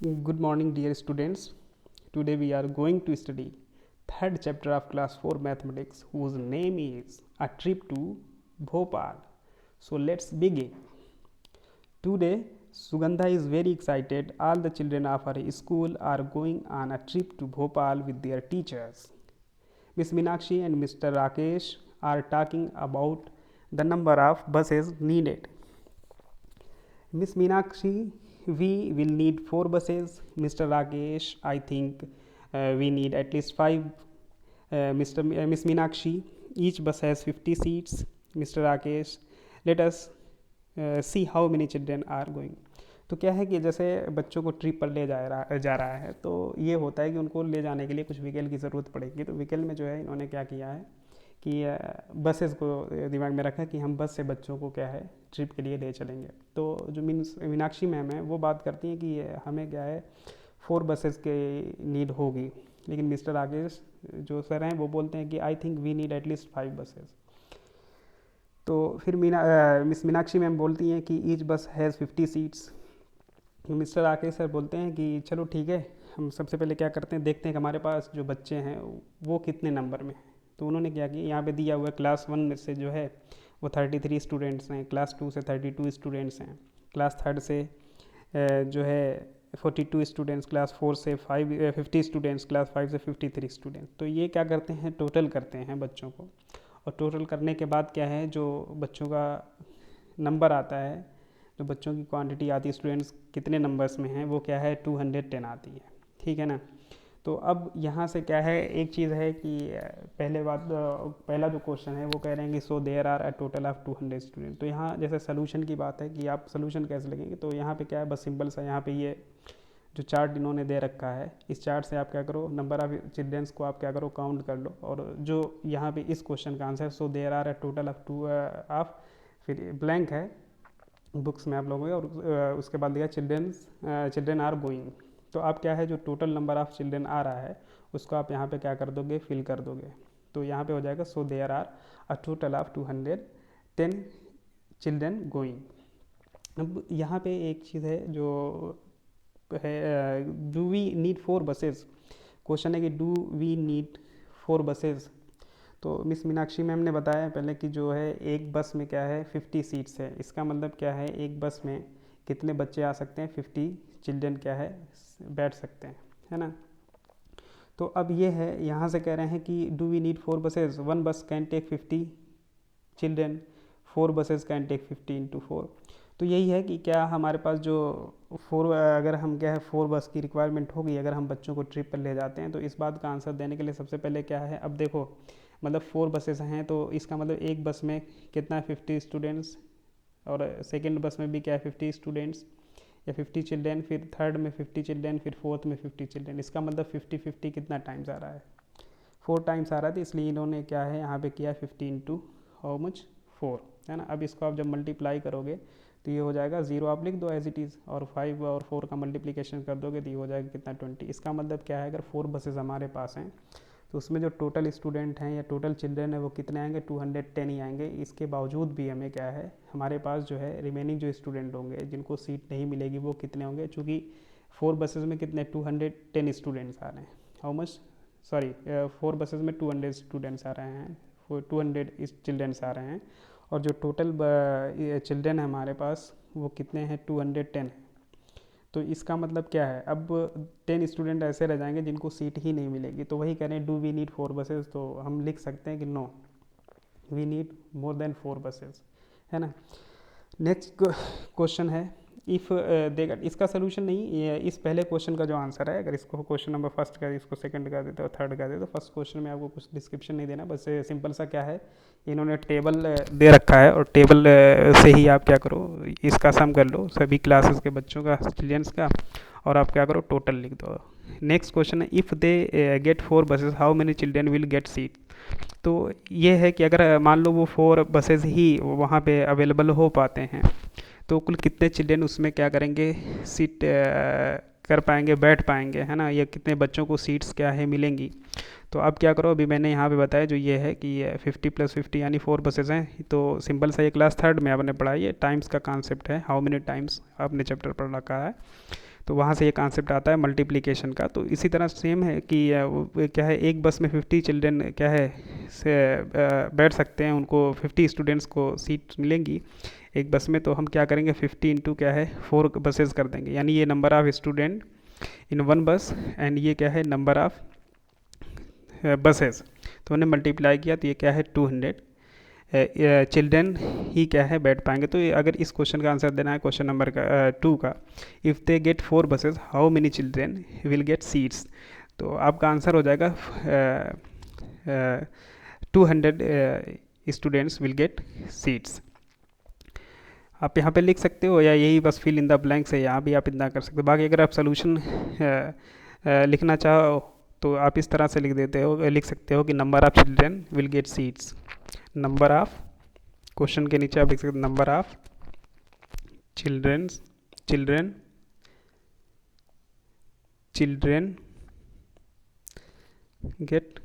Good morning, dear students. Today we are going to study third chapter of class 4 mathematics, whose name is A Trip to Bhopal. So let's begin. Today Sugandha is very excited. All the children of her school are going on a trip to Bhopal with their teachers. Miss Meenakshi and Mr. Rakesh are talking about the number of buses needed. Miss Meenakshi, we will need 4 buses. Mr. Rakesh, I think we need at least 5. Miss Meenakshi, each bus has 50 seats. Mr. Rakesh, let us see how many children are going. तो क्या है कि जैसे बच्चों को trip पर ले जा रहा है, तो ये होता है कि उनको ले जाने के लिए कुछ व्हीकल की ज़रूरत पड़ेगी। तो व्हीकल में जो है इन्होंने क्या किया है कि बसेस को दिमाग में रखा कि हम बस से बच्चों को क्या है ट्रिप के लिए ले चलेंगे। तो जो मीनाक्षी मैम है वो बात करती हैं कि हमें क्या है 4 बसेस के नीड होगी, लेकिन मिस्टर राकेश जो सर हैं वो बोलते हैं कि I think we need at least 5 buses. तो फिर मिस मीनाक्षी मैम बोलती हैं कि ईच बस has 50 seats. Mister Rakesh sir बोलते हैं कि चलो ठीक है, हम सबसे पहले क्या करते हैं, देखते हैं कि हमारे पास जो बच्चे हैं वो कितने नंबर में हैं। तो उन्होंने क्या किया, यहाँ पे दिया हुआ क्लास 1 में से जो है वो 33 स्टूडेंट्स हैं, क्लास 2 से 32 स्टूडेंट्स हैं, क्लास 3 से जो है 42 स्टूडेंट्स, क्लास 4 से 50 स्टूडेंट्स, क्लास 5 से 53 स्टूडेंट्स। तो ये क्या करते हैं, टोटल करते हैं बच्चों को, और टोटल करने के बाद क्या है जो बच्चों का नंबर आता है, जो बच्चों की क्वांटिटी आती है, स्टूडेंट्स कितने नंबर्स में हैं, वो क्या है 210 आती है। ठीक है ना। तो अब यहाँ से क्या है, एक चीज़ है कि पहला जो क्वेश्चन है वो कह रहे हैं कि so there are a total of 200 student. तो यहाँ जैसे सोल्यूशन की बात है कि आप सोल्यूशन कैसे लगेंगे, तो यहाँ पे क्या है, बस सिंपल सा यहाँ पे ये जो चार्ट इन्होंने दे रखा है, इस चार्ट से आप क्या करो, नंबर ऑफ चिल्ड्रेंस को आप क्या करो, काउंट कर लो, और जो यहाँ पे इस क्वेश्चन का answer so there are a total of 2 of, फिर ब्लैंक है बुक्स में आप लोगों के, और उसके बाद दिया चिल्ड्रेन आर गोइंग। तो आप क्या है, जो टोटल नंबर ऑफ चिल्ड्रेन आ रहा है उसको आप यहाँ पे क्या कर दोगे, फिल कर दोगे। तो यहाँ पे हो जाएगा so there are a total of 210 children going. अब यहाँ पे एक चीज़ है जो है, do we need 4 buses. Question है कि डू वी नीड 4 बसेस। तो मिस मीनाक्षी मैम ने बताया पहले कि जो है एक बस में क्या है 50 सीट्स है। इसका मतलब क्या है, एक बस में कितने बच्चे आ सकते हैं, 50 चिल्ड्रन क्या है बैठ सकते हैं, है ना। तो अब ये है, यहाँ से कह रहे हैं कि do we need 4 buses, 1 bus can take 50 children, 4 buses can take 50 into 4। तो यही है कि क्या हमारे पास जो 4, अगर हम क्या है 4 बस की रिक्वायरमेंट होगी अगर हम बच्चों को ट्रिप पर ले जाते हैं। तो इस बात का आंसर देने के लिए सबसे पहले क्या है, अब देखो मतलब 4 बसेस हैं, तो इसका मतलब एक बस में कितना है 50 स्टूडेंट्स, और सेकेंड बस में भी क्या है 50 स्टूडेंट्स या 50 चिल्ड्रेन, फिर थर्ड में 50 चिल्ड्रेन, फिर फोर्थ में 50 चिल्ड्रेन। इसका मतलब 50-50 कितना टाइम्स आ रहा है, 4 टाइम्स आ रहा है। तो इसलिए इन्होंने क्या है यहाँ पे किया 50 इंटू हाउ मच 4, है ना। अब इसको आप जब मल्टीप्लाई करोगे तो ये हो जाएगा 0 आप लिख दो एज इट इज़, और 5 और 4 का मल्टीप्लिकेशन कर दोगे तो ये हो जाएगा कितना 20। इसका मतलब क्या है, अगर 4 बसेस हमारे पास हैं तो उसमें जो टोटल स्टूडेंट हैं या टोटल चिल्ड्रन है वो कितने आएंगे, 210 ही आएंगे। इसके बावजूद भी हमें क्या है, हमारे पास जो है रिमेनिंग जो स्टूडेंट होंगे जिनको सीट नहीं मिलेगी वो कितने होंगे, चूँकि 4 बसेस में कितने 210 स्टूडेंट्स आ रहे हैं, हाउ मच, सॉरी 4 बसेस में 200 स्टूडेंट्स आ रहे हैं, 200 चिल्ड्रंस आ रहे हैं, और जो टोटल चिल्ड्रन है हमारे पास वो कितने हैं 210। तो इसका मतलब क्या है, अब 10 स्टूडेंट ऐसे रह जाएंगे जिनको सीट ही नहीं मिलेगी। तो वही कह रहे हैं डू वी नीड 4 बसेस, तो हम लिख सकते हैं कि no we need more than 4 buses, है ना। नेक्स्ट क्वेश्चन है, इफ़ देगा, इसका सोल्यूशन नहीं, इस पहले क्वेश्चन का जो आंसर है, अगर इसको क्वेश्चन नंबर फर्स्ट का इसको सेकंड कर देते और थर्ड कर देते, तो फर्स्ट क्वेश्चन में आपको कुछ डिस्क्रिप्शन नहीं देना, बस सिंपल सा क्या है, इन्होंने टेबल दे रखा है, और टेबल से ही आप क्या करो, इसका सम कर लो सभी क्लासेस के बच्चों का, चिल्ड्रंस का, और आप क्या करो टोटल लिख दो। नेक्स्ट क्वेश्चन है, if they get 4 buses how many children will get seat. तो ये है कि अगर मान लो वो 4 बसेस ही वहाँ पे अवेलेबल हो पाते हैं तो कुल कितने चिल्ड्रन उसमें क्या करेंगे, सीट कर पाएंगे, बैठ पाएंगे, है ना, या कितने बच्चों को सीट्स क्या है मिलेंगी। तो अब क्या करो, अभी मैंने यहाँ पे बताया जो ये है कि 50 + 50 यानी 4 बसेस हैं। तो सिंपल सा ये क्लास 3rd में आपने पढ़ा, ये टाइम्स का कॉन्सेप्ट है, हाउ मेनी टाइम्स आपने चैप्टर पढ़ रखा है। तो वहाँ से ये कॉन्सेप्ट आता है मल्टीप्लिकेशन का। तो इसी तरह सेम है कि क्या है, एक बस में 50 चिल्ड्रेन क्या है से बैठ सकते हैं, उनको 50 स्टूडेंट्स को सीट मिलेंगी एक बस में। तो हम क्या करेंगे, 50 इंटू क्या है 4 बसेस कर देंगे, यानी ये number of student in one बस एंड ये क्या है नंबर ऑफ बसेस। तो हमने मल्टीप्लाई किया तो ये क्या है 200 चिल्ड्रेन ही क्या है बैठ पाएंगे। तो अगर इस क्वेश्चन का आंसर देना है क्वेश्चन नंबर का 2 का, if they get 4 buses how many children will get seats. तो आपका आंसर हो जाएगा 200 स्टूडेंट्स विल गेट सीट्स। आप यहाँ पे लिख सकते हो, या यही बस फिल इन द ब्लैंक्स है, यहाँ भी आप इतना कर सकते हो। बाकी अगर आप सोल्यूशन लिखना चाहो तो आप इस तरह से लिख सकते हो कि number of children will get seats. Number of, question के नीचे आप लिख सकते हो number of children get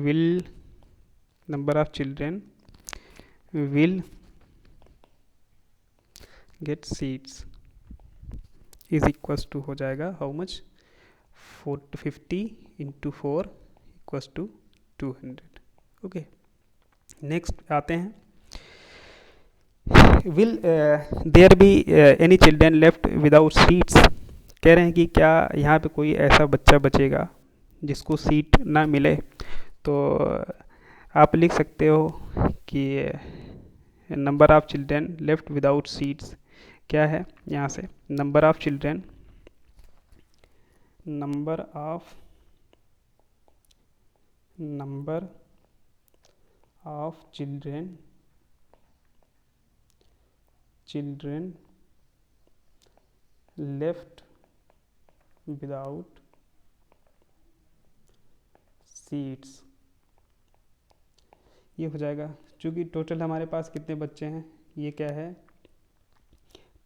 will number of children will get seats is equals to हो जाएगा how much 450 into 4 equals to 200। Okay, next आते हैं, will there be any children left without seats। कह रहे हैं कि क्या यहाँ पे कोई ऐसा बच्चा बचेगा जिसको सीट ना मिले। तो आप लिख सकते हो कि number of children left without seats क्या है, यहाँ से number of children left without seats, ये हो जाएगा। चूँकि टोटल हमारे पास कितने बच्चे हैं, ये क्या है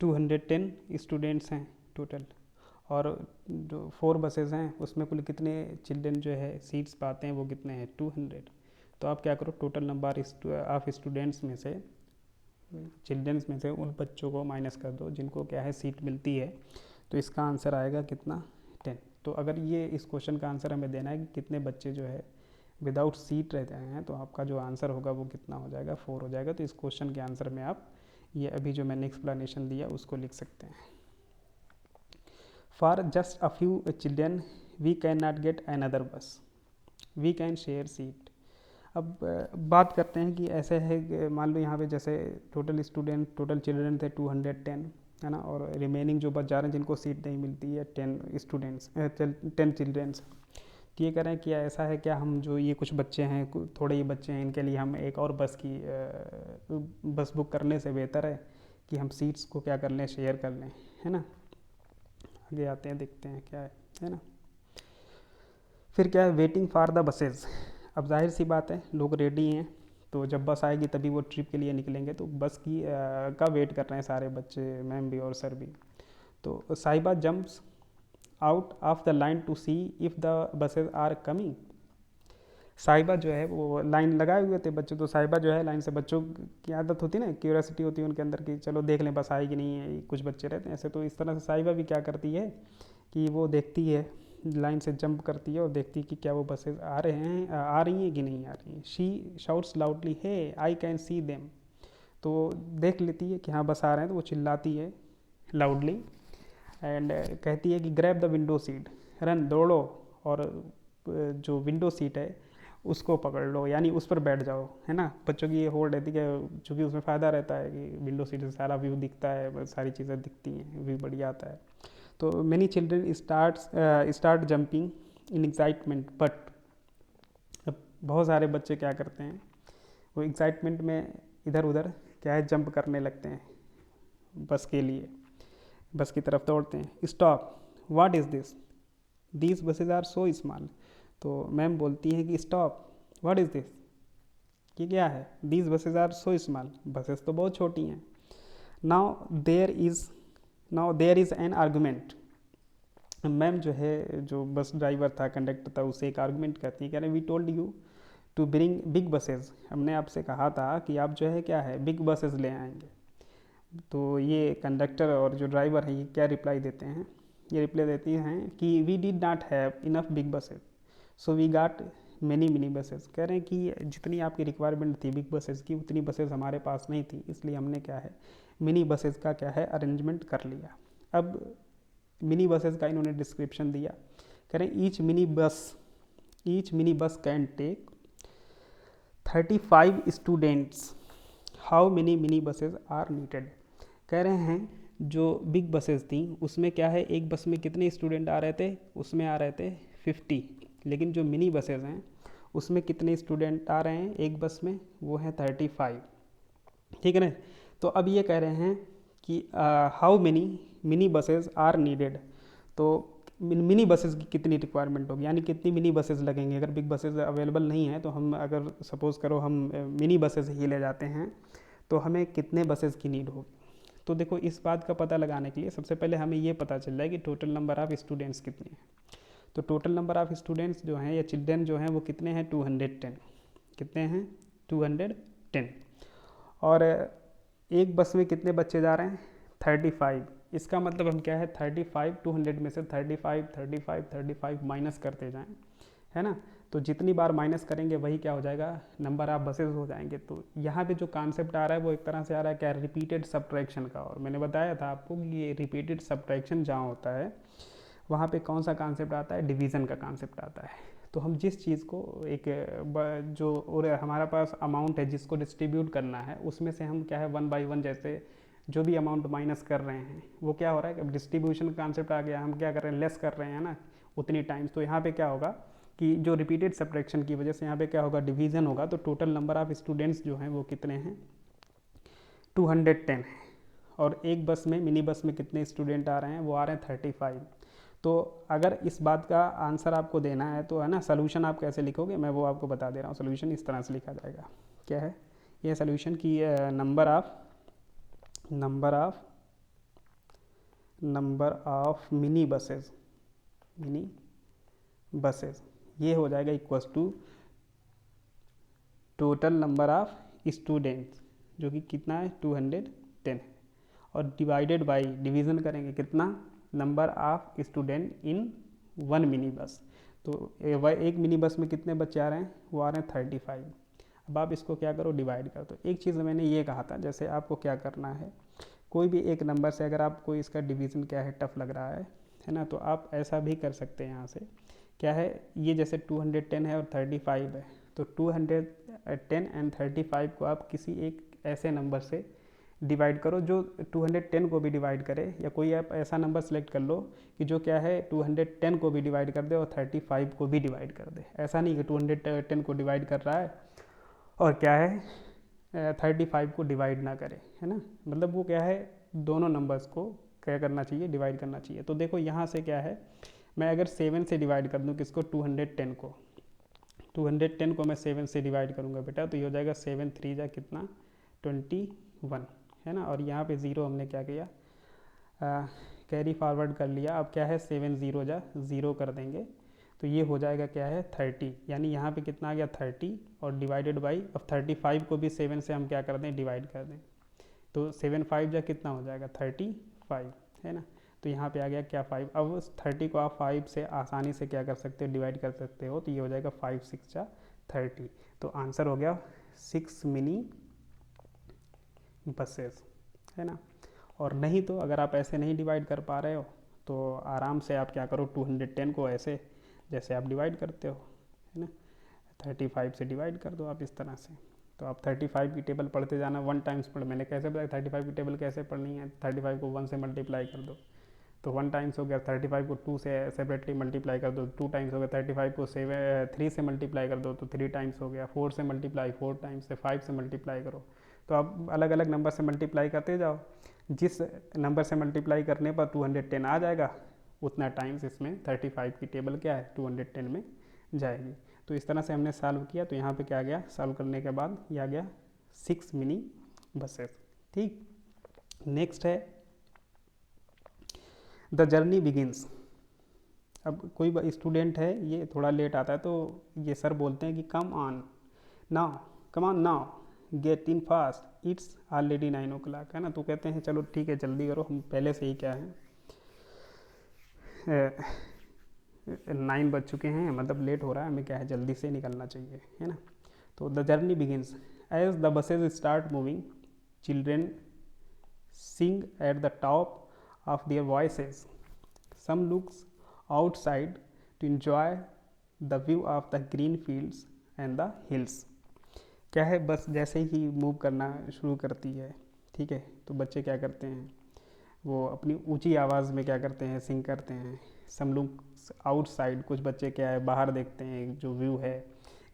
210 स्टूडेंट्स हैं टोटल, और जो 4 बसेस हैं उसमें कुल कितने चिल्ड्रन जो है सीट्स पाते हैं वो कितने हैं 200। तो आप क्या करो, टोटल नंबर ऑफ स्टूडेंट्स में से चिल्ड्रंस में से उन बच्चों को माइनस कर दो जिनको क्या है सीट मिलती है। तो इसका आंसर आएगा कितना 10। तो अगर ये इस क्वेश्चन का आंसर हमें देना है कि कितने बच्चे जो है विदाउट सीट रहते हैं, तो आपका जो आंसर होगा वो कितना हो जाएगा 4 हो जाएगा। तो इस क्वेश्चन के आंसर में आप ये अभी जो मैंने एक्सप्लेनेशन दिया उसको लिख सकते हैं। For just a few children we can not get another bus, we can share seat. अब बात करते हैं कि ऐसे है, मान लो यहाँ पे जैसे टोटल चिल्ड्रन थे 210 है ना, और रिमेनिंग जो बच जा रहे हैं जिनको सीट नहीं मिलती है 10 चिल्ड्रंस। तो ये कह रहे हैं कि ऐसा है क्या, हम जो ये कुछ बच्चे हैं, थोड़े ही बच्चे हैं, इनके लिए हम एक और बस बुक करने से बेहतर है कि हम सीट्स को क्या कर लें, शेयर कर लें, है ना। आगे आते हैं, देखते हैं क्या है ना। फिर क्या है, वेटिंग फॉर द बसेज। अब जाहिर सी बात है लोग रेडी हैं, तो जब बस आएगी तभी वो ट्रिप के लिए निकलेंगे। तो बस की का वेट कर रहे हैं सारे बच्चे, मैम भी और सर भी। तो Sahiba jumps out of the line to see if the buses are coming. Sahiba जो है वो लाइन लगाए हुए थे बच्चे, तो साहिबा जो है लाइन से, बच्चों की आदत होती है ना, क्यूरियोसिटी होती है उनके अंदर कि चलो देख लें बस आएगी नहीं है, कुछ बच्चे रहते हैं ऐसे। तो इस तरह से साहिबा भी क्या करती है कि वो देखती है, लाइन से जंप करती है और देखती है कि क्या वो बसेज आ रही हैं कि नहीं आ रही हैं। She shouts loudly hey I can see them. तो देख लेती है कि हाँ बस आ रहे हैं, तो वो चिल्लाती है लाउडली एंड कहती है कि grab the window seat, run दौड़ो और जो विंडो सीट है उसको पकड़ लो, यानी उस पर बैठ जाओ, है ना। बच्चों की ये होल्ड रहती है, चूँकि उसमें फ़ायदा रहता है कि विंडो सीट से सारा व्यू दिखता है, सारी चीज़ें दिखती हैं, व्यू बढ़िया आता है। तो many children start jumping in excitement, but बहुत सारे बच्चे क्या करते हैं, वो एक्साइटमेंट में इधर उधर क्या है जंप करने लगते हैं, बस के लिए, बस की तरफ दौड़ते हैं। Stop, what is this, these buses are so small. तो मैम बोलती हैं कि स्टॉप, व्हाट इज़ दिस, कि क्या है, these buses are so small, buses तो बहुत छोटी हैं। Now there is an argument. Ma'am जो है, जो बस ड्राइवर था, कंडक्टर था, उससे एक आर्गूमेंट करती है, कह रहे we told you to bring big buses. हमने आपसे कहा था कि आप जो है क्या है बिग बसेज ले आएंगे, तो ये कंडक्टर और जो ड्राइवर है ये क्या रिप्लाई देते हैं, ये रिप्लाई देती हैं कि we did not have enough big buses so we got many mini buses. कह रहे हैं कि जितनी आपकी रिक्वायरमेंट थी बिग बसेस की उतनी बसेस हमारे पास नहीं थी, इसलिए हमने क्या है मिनी बसेस का क्या है अरेंजमेंट कर लिया। अब मिनी बसेस का इन्होंने डिस्क्रिप्शन दिया। कह रहे हैं each mini bus can take 35 students, how many mini buses are needed. कह रहे हैं जो बिग बसेस थी उसमें क्या है एक बस में कितने स्टूडेंट आ रहे थे, उसमें आ रहे थे 50, लेकिन जो मिनी बसेस हैं उसमें कितने स्टूडेंट आ रहे हैं एक बस में, वो हैं 35। ठीक है ना। तो अब ये कह रहे हैं कि how many mini buses are needed, तो मिनी बसेस की कितनी रिक्वायरमेंट होगी, यानी कितनी मिनी बसेस लगेंगे। अगर बिग बसेस अवेलेबल नहीं है तो हम अगर सपोज़ करो हम मिनी बसेस ही ले जाते हैं तो हमें कितने बसेस की नीड होगी। तो देखो इस बात का पता लगाने के लिए सबसे पहले हमें ये पता चल जाए कि टोटल नंबर ऑफ़ स्टूडेंट्स कितने हैं। तो टोटल नंबर ऑफ़ स्टूडेंट्स जो हैं या चिल्ड्रेन जो हैं वो कितने हैं 210। कितने हैं 210। और एक बस में कितने बच्चे जा रहे हैं 35। इसका मतलब हम क्या है 35 200 में से 35 35 35 माइनस करते जाएं, है ना। तो जितनी बार माइनस करेंगे वही क्या हो जाएगा नंबर ऑफ बसेस हो जाएंगे। तो यहाँ पे जो कॉन्सेप्ट आ रहा है वो एक तरह से आ रहा है क्या रिपीटेड सब्ट्रैक्शन का। और मैंने बताया था आपको कि ये रिपीटेड सब्ट्रैक्शन जहाँ होता है वहाँ पे कौन सा कॉन्सेप्ट आता है डिवीज़न का कॉन्सेप्ट आता है। तो हम जिस चीज़ को एक जो और हमारा पास अमाउंट है जिसको डिस्ट्रीब्यूट करना है उसमें से हम क्या है 1 बाई 1 जैसे जो भी अमाउंट माइनस कर रहे हैं वो क्या हो रहा है कि अब डिस्ट्रीब्यूशन कॉन्सेप्ट आ गया, हम क्या कर रहे हैं लेस कर रहे हैं ना उतनी टाइम्स। तो यहाँ पे क्या होगा कि जो रिपीटेड सब्ट्रैक्शन की वजह से यहाँ पे क्या होगा डिवीज़न होगा। तो टोटल नंबर ऑफ स्टूडेंट्स जो हैं वो कितने हैं 210 है। और एक बस में मिनी बस में कितने स्टूडेंट आ रहे हैं वो आ रहे हैं 35। तो अगर इस बात का आंसर आपको देना है तो है ना सोल्यूशन आप कैसे लिखोगे मैं वो आपको बता दे रहा हूँ। सोल्यूशन इस तरह से लिखा जाएगा, क्या है ये सोल्यूशन की नंबर ऑफ मिनी बसेस ये हो जाएगा equals to total number of students जो कि कितना है 210 है, और डिवाइडेड बाई डिवीज़न करेंगे कितना number of student in 1 mini bus. तो एक मिनी बस में कितने बच्चे आ रहे हैं वो आ रहे हैं 35। अब आप इसको क्या करो डिवाइड कर दो। एक चीज़ मैंने ये कहा था जैसे आपको क्या करना है कोई भी एक नंबर से अगर आपको इसका डिवीज़न क्या है टफ लग रहा है ना, तो आप ऐसा भी कर सकते हैं। यहाँ से क्या है ये जैसे 210 है और 35 है, तो 210 एंड 35 को आप किसी एक ऐसे नंबर से डिवाइड करो जो 210 को भी डिवाइड करे, या कोई आप ऐसा नंबर सेलेक्ट कर लो कि जो क्या है 210 को भी डिवाइड कर दे और 35 को भी डिवाइड कर दे। ऐसा नहीं कि 210 को डिवाइड कर रहा है और क्या है 35 को डिवाइड ना करे, है ना। मतलब वो क्या है दोनों नंबर्स को क्या करना चाहिए डिवाइड करना चाहिए। तो देखो यहाँ से क्या है मैं अगर 7 से डिवाइड कर दूँ किसको 210 को, 210 को मैं 7 से डिवाइड करूँगा बेटा तो ये हो जाएगा 7 3 जा कितना 21, है ना। और यहाँ पे ज़ीरो हमने क्या किया कैरी फॉरवर्ड कर लिया। अब क्या है 7 0 जा 0 कर देंगे तो ये हो जाएगा क्या है 30, यानी यहाँ पे कितना आ गया 30 और डिवाइडेड बाई अब 35 को भी 7 से हम क्या कर दें डिवाइड कर दें तो 7 5 जा कितना हो जाएगा 35, है ना। तो यहाँ पे आ गया क्या 5। अब 30 को आप 5 से आसानी से क्या कर सकते हो डिवाइड कर सकते हो, तो ये हो जाएगा 5 6 जा 30। तो आंसर हो गया 6 मिनी बसेस, है ना। और नहीं तो अगर आप ऐसे नहीं डिवाइड कर पा रहे हो तो आराम से आप क्या करो 210 को ऐसे जैसे आप डिवाइड करते हो, है ना, 35 से डिवाइड कर दो आप इस तरह से। तो आप 35 की टेबल पढ़ते जाना 1 टाइम्स पढ़, मैंने कैसे बताया 35 की टेबल कैसे पढ़नी है, 35 को 1 से मल्टीप्लाई कर दो तो 1 टाइम्स हो गया, 35 को 2 से सेपरेटली मल्टीप्लाई कर दो 2 टाइम्स हो गया, 35 को 3 से मल्टीप्लाई कर दो तो 3 टाइम्स हो गया, 4 से मल्टीप्लाई 4 टाइम्स से, 5 से मल्टीप्लाई करो। तो आप अलग अलग नंबर से मल्टीप्लाई करते जाओ, जिस नंबर से मल्टीप्लाई करने पर 210 आ जाएगा उतना टाइम्स इसमें 35 की टेबल क्या है 210 में जाएगी। तो इस तरह से हमने सॉल्व किया। तो यहाँ पे क्या आ गया सॉल्व करने के बाद ये आ गया 6 मिनी बसेस। ठीक, नेक्स्ट है द जर्नी बिगिंस। अब कोई स्टूडेंट है ये थोड़ा लेट आता है तो ये सर बोलते हैं कि come on now get in fast it's already 9 o'clock, है ना। तो कहते हैं चलो ठीक है जल्दी करो, हम पहले से ही क्या है 9 बज चुके हैं, मतलब लेट हो रहा है, हमें क्या है जल्दी से निकलना चाहिए, है ना। तो the journey begins as the buses start moving, children sing at the top of their voices. Some looks outside to enjoy the view of the green fields and the hills. क्या है बस जैसे ही मूव करना शुरू करती है, ठीक है, तो बच्चे क्या करते हैं, वो अपनी ऊंची आवाज़ में क्या करते हैं, सिंग करते हैं। सम लुक्स आउटसाइड, कुछ बच्चे क्या है बाहर देखते हैं, जो व्यू है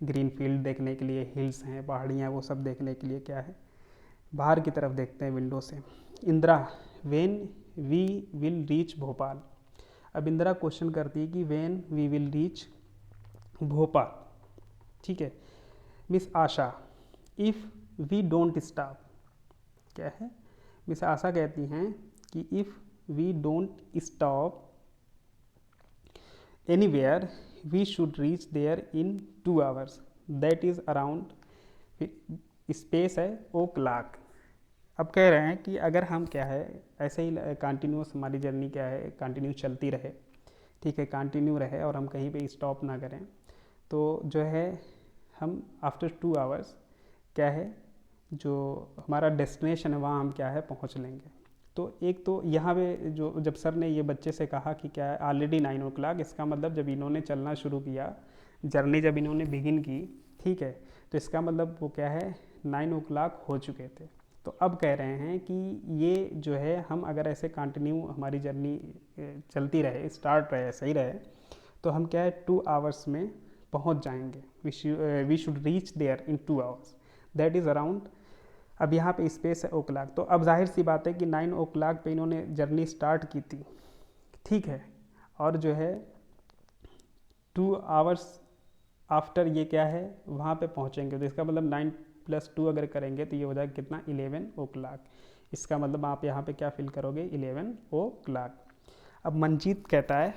ग्रीन फील्ड देखने के लिए, हिल्स हैं, पहाड़ियाँ, वो सब देखने के लिए क्या है बाहर की तरफ देखते हैं विंडो से। Indira when we will reach Bhopal. अब इंदिरा क्वेश्चन करती है कि when we will reach Bhopal, ठीक है। Miss Asha if we don't stop, क्या है मिस आशा कहती हैं कि if we don't stop anywhere we should reach there in 2 hours, that is around, space है ओ क्लाक। अब कह रहे हैं कि अगर हम क्या है ऐसे ही कंटिन्यूस हमारी जर्नी क्या है कंटिन्यू चलती रहे, ठीक है, कंटिन्यू रहे और हम कहीं पे स्टॉप ना करें, तो जो है हम आफ्टर 2 hours क्या है जो हमारा डेस्टिनेशन है वहाँ हम क्या है पहुँच लेंगे। तो एक तो यहाँ पे जो जब सर ने ये बच्चे से कहा कि क्या है ऑलरेडी 9 o'clock, इसका मतलब जब इन्होंने चलना शुरू किया, जर्नी जब इन्होंने बिगिन की, ठीक है, तो इसका मतलब वो क्या है 9 o'clock हो चुके थे। तो अब कह रहे हैं कि ये जो है हम अगर ऐसे कंटिन्यू हमारी जर्नी चलती रहे, स्टार्ट रहे, सही रहे, तो हम क्या है 2 hours में पहुंच जाएंगे। We should reach there in 2 hours, that is around. अब यहाँ पे स्पेस है ओ क्लाक, तो अब जाहिर सी बात है कि 9 o'clock पे इन्होंने जर्नी स्टार्ट की थी, ठीक है, और जो है 2 hours आफ्टर ये क्या है वहाँ पे पहुँचेंगे, तो इसका मतलब 9 + 2 अगर करेंगे तो ये हो जाएगा कितना 11 o'clock। इसका मतलब आप यहाँ पे क्या फिल करोगे 11 o'clock। अब मंजीत कहता है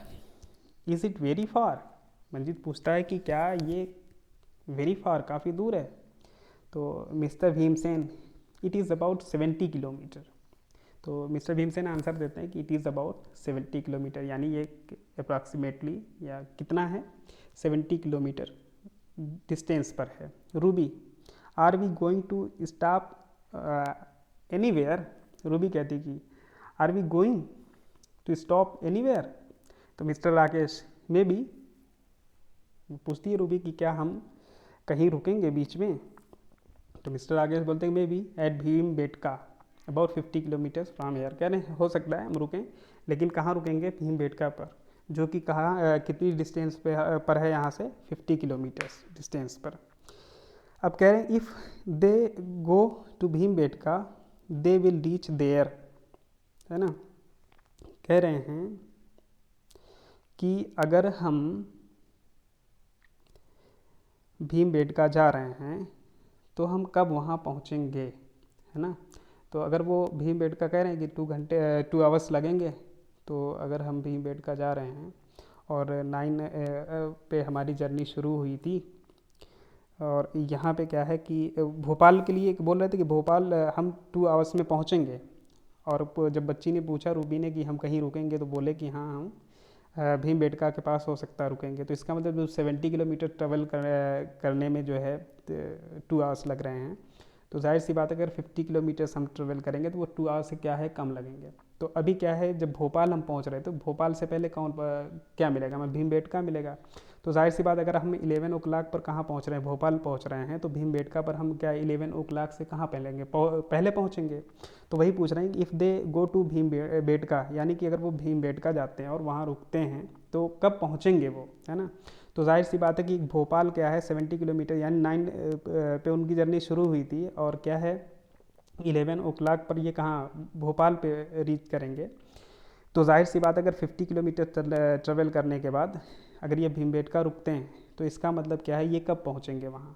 is it very far, Manjeet पूछता है कि क्या ये वेरी फार काफ़ी दूर है, तो mister Bhimsen it is about 70 kilometre. तो मिस्टर भीमसेन आंसर देते हैं कि इट इज़ अबाउट 70 किलोमीटर, यानी ये अप्रॉक्सीमेटली या कितना है 70 किलोमीटर डिस्टेंस पर है। Ruby are we going to stop anywhere, Ruby कहती कि are we going to stop anywhere, तो मिस्टर राकेश मे बी, पूछती है रूबी कि क्या हम कहीं रुकेंगे बीच में, तो मिस्टर राकेश बोलते हैं maybe at Bhimbetka about 50 kilometres from here, कह रहे हैं हो सकता है हम रुकें, लेकिन कहाँ रुकेंगे भीम बेटका पर, जो कि कहाँ कितनी डिस्टेंस पर है यहाँ से 50 किलोमीटर्स डिस्टेंस पर। अब कह रहे हैं if they go to Bhimbetka they will reach there, है ना। कह रहे हैं कि अगर हम भीम बेटका जा रहे हैं तो हम कब वहाँ पहुँचेंगे, है ना। तो अगर वो भीम बेटका कह रहे हैं कि 2 hours लगेंगे, तो अगर हम भीम बेटका जा रहे हैं और 9 पे हमारी जर्नी शुरू हुई थी, और यहाँ पे क्या है कि भोपाल के लिए बोल रहे थे कि भोपाल हम 2 hours में पहुँचेंगे, और जब बच्ची ने पूछा रूबी ने कि हम कहीं रुकेंगे, तो बोले कि हाँ हम भीम बेटका के पास हो सकता है रुकेंगे। तो इसका मतलब 70 किलोमीटर ट्रेवल करने में जो है 2 hours लग रहे हैं, तो जाहिर सी बात है अगर 50 किलोमीटर्स हम ट्रेवल करेंगे तो वो 2 hours से क्या है कम लगेंगे। तो अभी क्या है जब भोपाल हम पहुंच रहे हैं तो भोपाल से पहले क्या मिलेगा, हमें भीम बेटका मिलेगा। तो जाहिर सी बात अगर हम 11 o'clock पर कहाँ पहुँच रहे हैं, भोपाल पहुँच रहे हैं, तो भीम बेटका पर हम क्या 11 o'clock से कहाँ पहले पहुँचेंगे। तो वही पूछ रहे हैं कि if they go to Bhimbetka, यानी कि अगर वो भीम बेटका जाते हैं और वहाँ रुकते हैं तो कब पहुँचेंगे वो, है ना। तो जाहिर सी बात है कि भोपाल क्या है 70 किलोमीटर, यानी 9 पे उनकी जर्नी शुरू हुई थी, और क्या है 11 o'clock पर ये कहाँ भोपाल पे रीच करेंगे। तो जाहिर सी बात अगर 50 किलोमीटर ट्रेवल करने के बाद अगर ये भीमबेटका रुकते हैं तो इसका मतलब क्या है ये कब पहुँचेंगे वहाँ।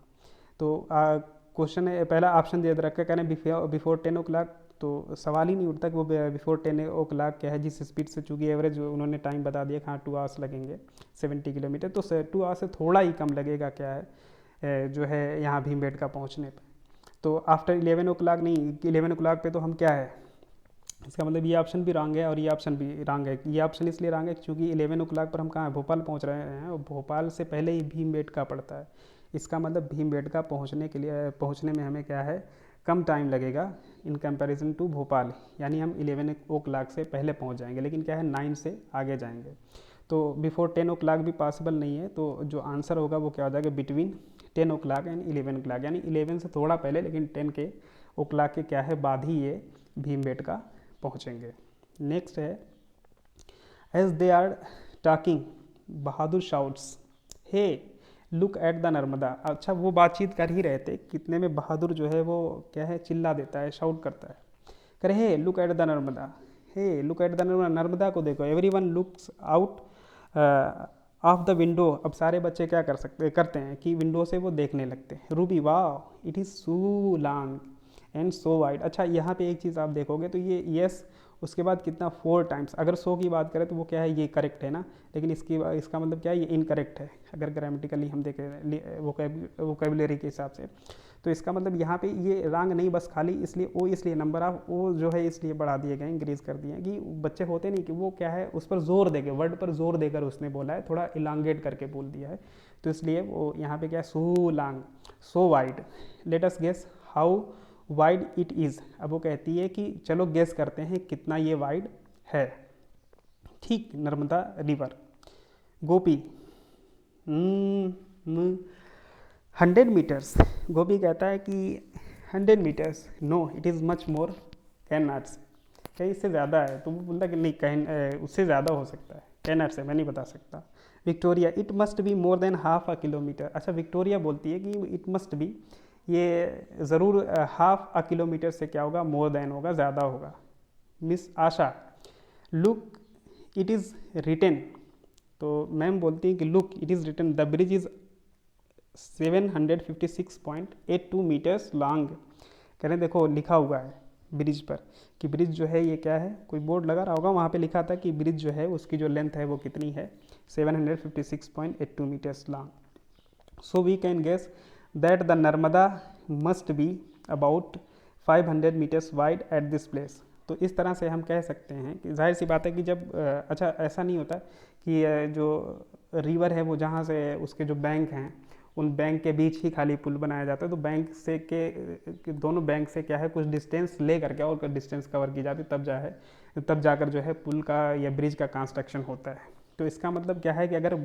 तो क्वेश्चन है पहला ऑप्शन दे रखा है, कह रहे हैं बिफोर 10 o'clock, तो सवाल ही नहीं उठता कि वो बिफोर 10 o'clock क्या है, जिस स्पीड से, चूँकि एवरेज उन्होंने टाइम बता दिया कि हाँ 2 hours लगेंगे 70 किलोमीटर, तो 2 hours से थोड़ा ही कम लगेगा क्या है जो है यहाँ भीमबेटका पहुँचने पर। तो आफ्टर 11 ओ क्लाक नहीं, 11 ओ क्लाक पे तो हम क्या है, इसका मतलब ये ऑप्शन भी रॉन्ग है और ये ऑप्शन भी रॉन्ग है। ये ऑप्शन इसलिए रॉन्ग है क्योंकि 11 ओ क्लाक पर हम कहाँ भोपाल पहुँच रहे हैं और भोपाल से पहले ही भीमबेटका पड़ता है। इसका मतलब भीमबेटका पहुँचने के लिए, पहुँचने में हमें क्या है, कम टाइम लगेगा इन कंपैरिजन टू भोपाल, यानी हम 11 ओ क्लाक से पहले पहुँच जाएंगे, लेकिन क्या है 9 से आगे जाएंगे। तो बिफोर 10 ओ क्लाक भी पॉसिबल नहीं है, तो जो आंसर होगा वो क्या हो जाएगा, between 10 o'clock and 11 o'clock, यानी 11 से थोड़ा पहले लेकिन 10 के ओ क्लाक के क्या है बाद ही ये भीमबेटका पहुँचेंगे। नेक्स्ट है, as they are talking Bahadur shouts hey look at the Narmada. अच्छा, वो बातचीत कर ही रहे थे, कितने में बहादुर जो है वो क्या है, चिल्ला देता है, शाउट करता है, करे hey look at the Narmada, hey look at the Narmada, Narmada को देखो। Everyone looks out of the window. अब सारे बच्चे क्या करते हैं कि विंडो से वो देखने लगते हैं। रूबी वाह it is so long and so wide. अच्छा, यहाँ पे एक चीज़ आप देखोगे तो ये यस उसके बाद कितना 4 टाइम्स, अगर 100 की बात करें तो वो क्या है, ये करेक्ट है ना, लेकिन इसका मतलब क्या है, ये इनकरेक्ट है अगर ग्रामेटिकली हम देखें वोकेबुलरी के हिसाब से। तो इसका मतलब यहाँ पे ये रॉन्ग नहीं, बस खाली इसलिए ओ, इसलिए नंबर ऑफ ओ जो है इसलिए बढ़ा दिए गए, इंक्रीज कर दिए कि बच्चे होते नहीं कि वो क्या है उस पर जोर देकर, वर्ड पर जोर देकर उसने बोला है, थोड़ा इलांगेट करके बोल दिया है, तो इसलिए वो यहाँ पे क्या है, so long so wide. Let us guess how wide it is. अब वो कहती है कि चलो गेस करते हैं कितना ये वाइड है। ठीक, नर्मदा रिवर। गोपी 100 मीटर्स। गोपी कहता है कि 100 metres, no it is much more, can not say, कहीं इससे ज़्यादा है, तो वो बोलता कि नहीं कहीं उससे ज़्यादा हो सकता है, कैन नॉट से मैं नहीं बता सकता। Victoria it must be more than half a kilometre. अच्छा, विक्टोरिया बोलती है कि इट मस्ट बी, ये ज़रूर हाफ अ किलोमीटर से क्या होगा, मोर देन होगा, ज़्यादा होगा। Miss Asha look it is written. तो मैम बोलती है कि look it is written the bridge is 756.82 metres long. कह रहे हैं देखो लिखा हुआ है ब्रिज पर कि ब्रिज जो है ये क्या है, कोई बोर्ड लगा रहा होगा, वहाँ पे लिखा था कि ब्रिज जो है उसकी जो लेंथ है वो कितनी है, 756.82 metres long. So we can guess that the Narmada must be about 500 metres wide at this place. तो इस तरह से हम कह सकते हैं कि जाहिर सी बात है कि जब अच्छा ऐसा नहीं होता कि जो रिवर है वो जहाँ से उसके जो बैंक हैं उन बैंक के बीच ही खाली पुल बनाया जाता है, तो बैंक से के दोनों बैंक से क्या है कुछ डिस्टेंस ले करके और डिस्टेंस कवर की जाती तब जाकर जो है पुल का या ब्रिज का कंस्ट्रक्शन होता है। तो इसका मतलब क्या है कि अगर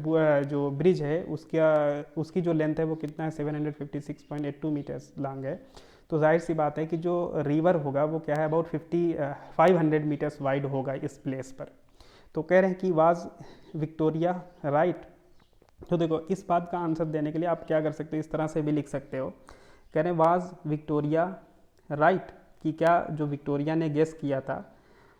जो ब्रिज है उसकी जो लेंथ है वो कितना है, 756.82 मीटर्स लॉन्ग है, तो जाहिर सी बात है कि जो रिवर होगा वो क्या है अबाउट 500 मीटर्स वाइड होगा इस प्लेस पर। तो कह रहे हैं कि वाज विक्टोरिया राइट। तो देखो इस बात का आंसर देने के लिए आप क्या कर सकते हो, इस तरह से भी लिख सकते हो, कह रहे हैं वाज विक्टोरिया राइट, कि क्या जो विक्टोरिया ने गेस किया था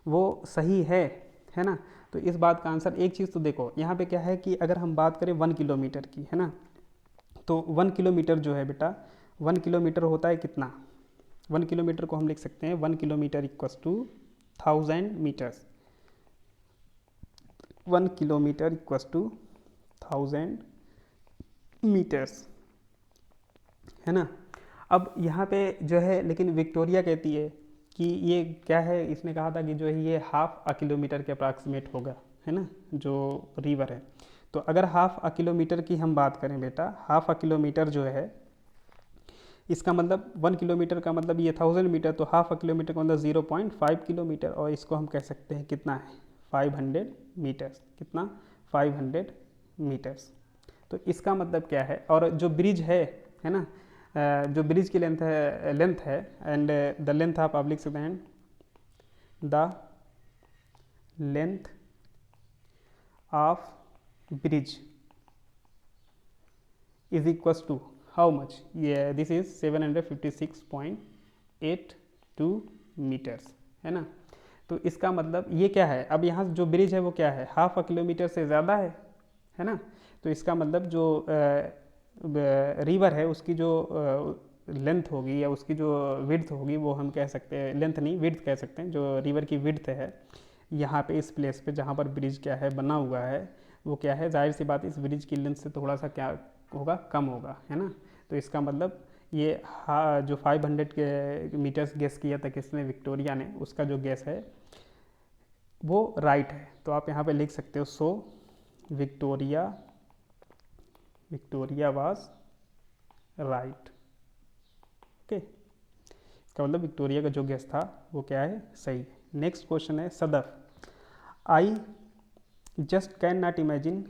वो सही है ना। तो इस बात का आंसर, एक चीज़ तो देखो यहाँ पे क्या है कि अगर हम बात करें 1 किलोमीटर की, है ना, तो 1 किलोमीटर जो है बेटा, 1 किलोमीटर होता है कितना, 1 किलोमीटर को हम लिख सकते हैं 1 kilometre equals to 1000 metres. 1 kilometre equals to 1000 metres, है ना। अब यहाँ पे जो है लेकिन विक्टोरिया कहती है कि ये क्या है, इसने कहा था कि जो है ये हाफ अ किलोमीटर के अप्रॉक्सीमेट होगा, है ना, जो रिवर है। तो अगर हाफ अ किलोमीटर की हम बात करें बेटा, हाफ अ किलोमीटर जो है इसका मतलब 1 किलोमीटर का मतलब ये 1000 मीटर, तो हाफ अ किलोमीटर का मतलब 0.5 किलोमीटर, और इसको हम कह सकते हैं कितना है 500 मीटर्स, कितना 500 मीटर्स। तो इसका मतलब क्या है, और जो ब्रिज है ना, जो ब्रिज की लेंथ है and the length of public segment, the length of bridge is equals to how much, ये दिस इज 756.82 मीटर्स, है ना। तो इसका मतलब ये क्या है, अब यहाँ जो ब्रिज है वो क्या है, हाफ अ किलोमीटर से ज़्यादा है ना। तो इसका मतलब जो रिवर है उसकी जो लेंथ होगी या उसकी जो विड्थ होगी वो हम कह सकते हैं, लेंथ नहीं विड्थ कह सकते हैं, जो रिवर की विड्थ है यहाँ पे इस प्लेस पे जहाँ पर ब्रिज क्या है बना हुआ है वो क्या है, जाहिर सी बात इस ब्रिज की लेंथ से थोड़ा सा क्या होगा, कम होगा, है ना। तो इसका मतलब ये जो 500 के मीटर्स गेस किया था किसने, विक्टोरिया ने, उसका जो गेस है वो राइट है। तो आप यहाँ पे लिख सकते हो सो विक्टोरिया वाज राइट। ओके, इसका मतलब विक्टोरिया का जो गेस था वो क्या है, सही है। नेक्स्ट क्वेश्चन है Sadaf, I just can not imagine